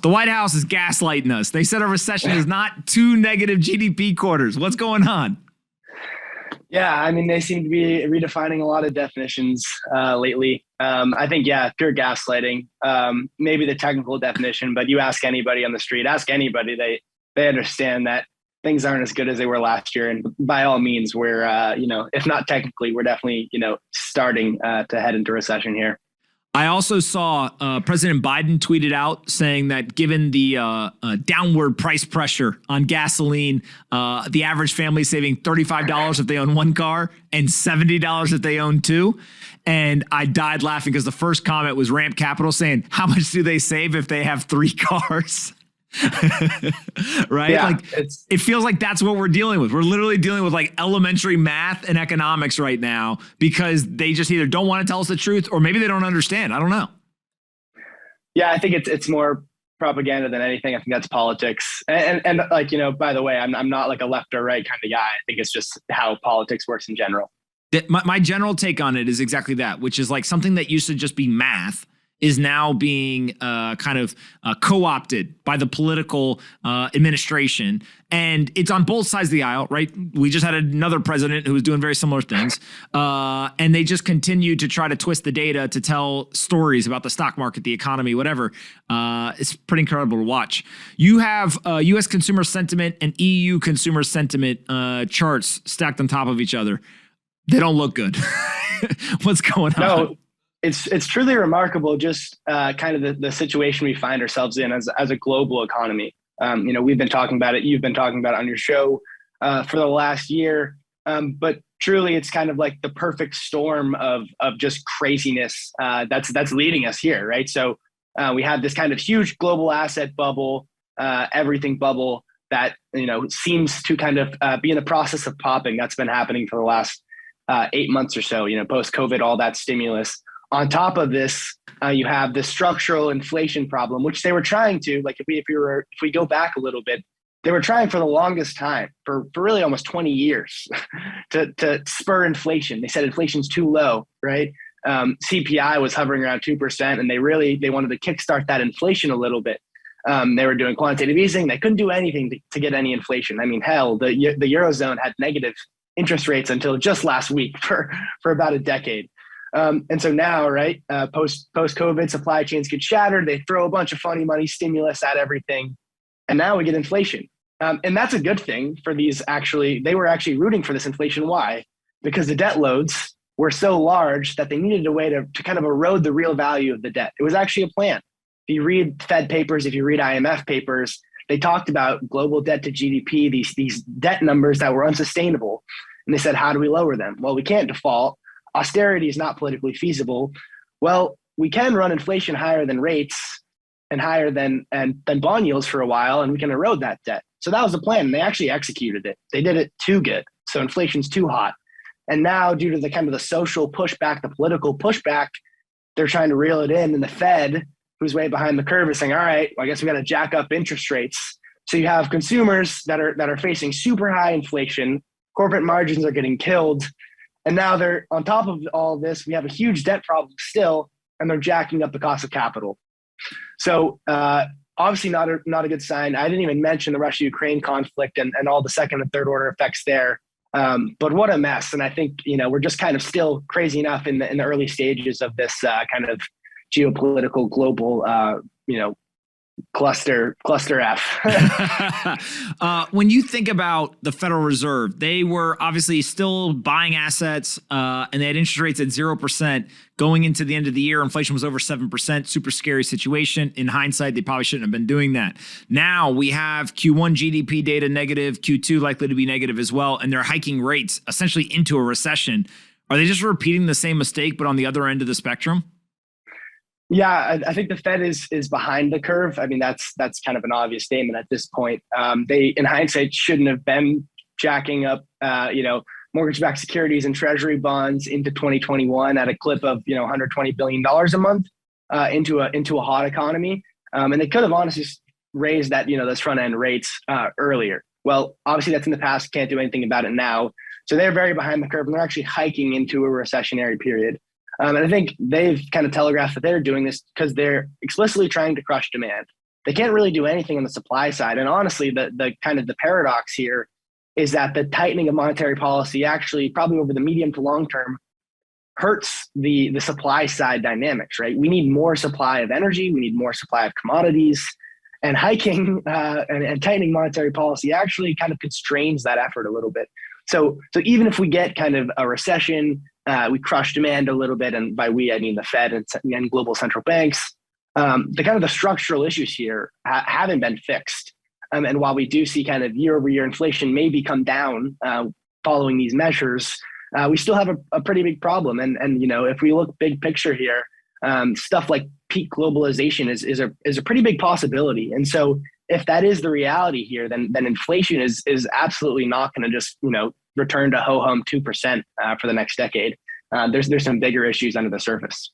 The White House is gaslighting us. They said a recession is not 2 negative GDP quarters. What's going on? Yeah, I mean, they seem to be redefining a lot of definitions lately. I think, yeah, pure gaslighting, maybe the technical definition, but you ask anybody on the street, ask anybody, they understand that things aren't as good as they were last year. And by all means, we're, if not technically, we're definitely, starting to head into recession here. I also saw President Biden tweeted out saying that given the downward price pressure on gasoline, the average family is saving $35 if they own one car and $70 if they own two. And I died laughing because the first comment was Ramp Capital saying, how much do they save if they have 3 cars? Right? Yeah, like it feels like that's what we're dealing with. We're literally dealing with like elementary math and economics right now because they just either don't want to tell us the truth or maybe they don't understand. I don't know. Yeah, I think it's more propaganda than anything. I think that's politics. And like, by the way, I'm not like a left or right kind of guy. I think it's just how politics works in general. My general take on it is exactly that, which is like something that used to just be math is now being co-opted by the political administration. And it's on both sides of the aisle, right? We just had another president who was doing very similar things. And they just continue to try to twist the data to tell stories about the stock market, the economy, whatever. It's pretty incredible to watch. You have U.S. consumer sentiment and EU consumer sentiment charts stacked on top of each other. They don't look good. What's going on? No. It's truly remarkable, just kind of the situation we find ourselves in as a global economy. We've been talking about it. You've been talking about it on your show for the last year. But truly, it's kind of like the perfect storm of just craziness that's leading us here, right? So we have this kind of huge global asset bubble, everything bubble that seems to kind of be in the process of popping. That's been happening for the last 8 months or so. Post-COVID, all that stimulus. On top of this, you have the structural inflation problem, which they were trying to, like if we go back a little bit, they were trying for the longest time, for really almost 20 years, to spur inflation. They said inflation's too low, right? CPI was hovering around 2%, and they wanted to kickstart that inflation a little bit. They were doing quantitative easing. They couldn't do anything to get any inflation. I mean, hell, the Eurozone had negative interest rates until just last week for about a decade. And so now, right, post-COVID, supply chains get shattered. They throw a bunch of funny money stimulus at everything. And now we get inflation. And that's a good thing for these they were actually rooting for this inflation. Why? Because the debt loads were so large that they needed a way to kind of erode the real value of the debt. It was actually a plan. If you read Fed papers, if you read IMF papers, they talked about global debt to GDP, these debt numbers that were unsustainable. And they said, how do we lower them? Well, we can't default. Austerity is not politically feasible. Well, we can run inflation higher than rates and higher than bond yields for a while, and we can erode that debt. So that was the plan. And they actually executed it. They did it too good. So inflation's too hot. And now, due to the kind of the social pushback, the political pushback, they're trying to reel it in. And the Fed, who's way behind the curve, is saying, all right, well, I guess we got to jack up interest rates. So you have consumers that are facing super high inflation. Corporate margins are getting killed. And now they're on top of all of this, we have a huge debt problem still, and they're jacking up the cost of capital. So obviously not a good sign. I didn't even mention the Russia-Ukraine conflict and all the second and third order effects there. But what a mess. And I think, we're just kind of still crazy enough in the early stages of this kind of geopolitical global, cluster F. When you think about the Federal Reserve, they were obviously still buying assets and they had interest rates at 0% going into the end of the year. Inflation was over 7%, super scary situation. In hindsight, they probably shouldn't have been doing that. Now we have Q1 GDP data negative, Q2 likely to be negative as well, and they're hiking rates essentially into a recession. Are they just repeating the same mistake, but on the other end of the spectrum? Yeah, I think the Fed is behind the curve. I mean, that's kind of an obvious statement at this point. They, in hindsight, shouldn't have been jacking up, mortgage-backed securities and treasury bonds into 2021 at a clip of, $120 billion a month into a hot economy. And they could have honestly raised that, those front-end rates earlier. Well, obviously that's in the past. Can't do anything about it now. So they're very behind the curve, and they're actually hiking into a recessionary period. And I think they've kind of telegraphed that they're doing this because they're explicitly trying to crush demand. they can't really do anything on the supply side. And honestly, the kind of the paradox here is that the tightening of monetary policy actually probably over the medium to long term hurts the supply side dynamics, right? We need more supply of energy. We need more supply of commodities, and hiking and tightening monetary policy actually kind of constrains that effort a little bit. So even if we get kind of a recession, we crush demand a little bit, and by we I mean the Fed and global central banks. The kind of the structural issues here haven't been fixed, and while we do see kind of year-over-year inflation maybe come down following these measures, we still have a pretty big problem. And if we look big picture here, stuff like peak globalization is a pretty big possibility. And so if that is the reality here, then inflation is absolutely not going to just return to ho hum 2% for the next decade. There's some bigger issues under the surface.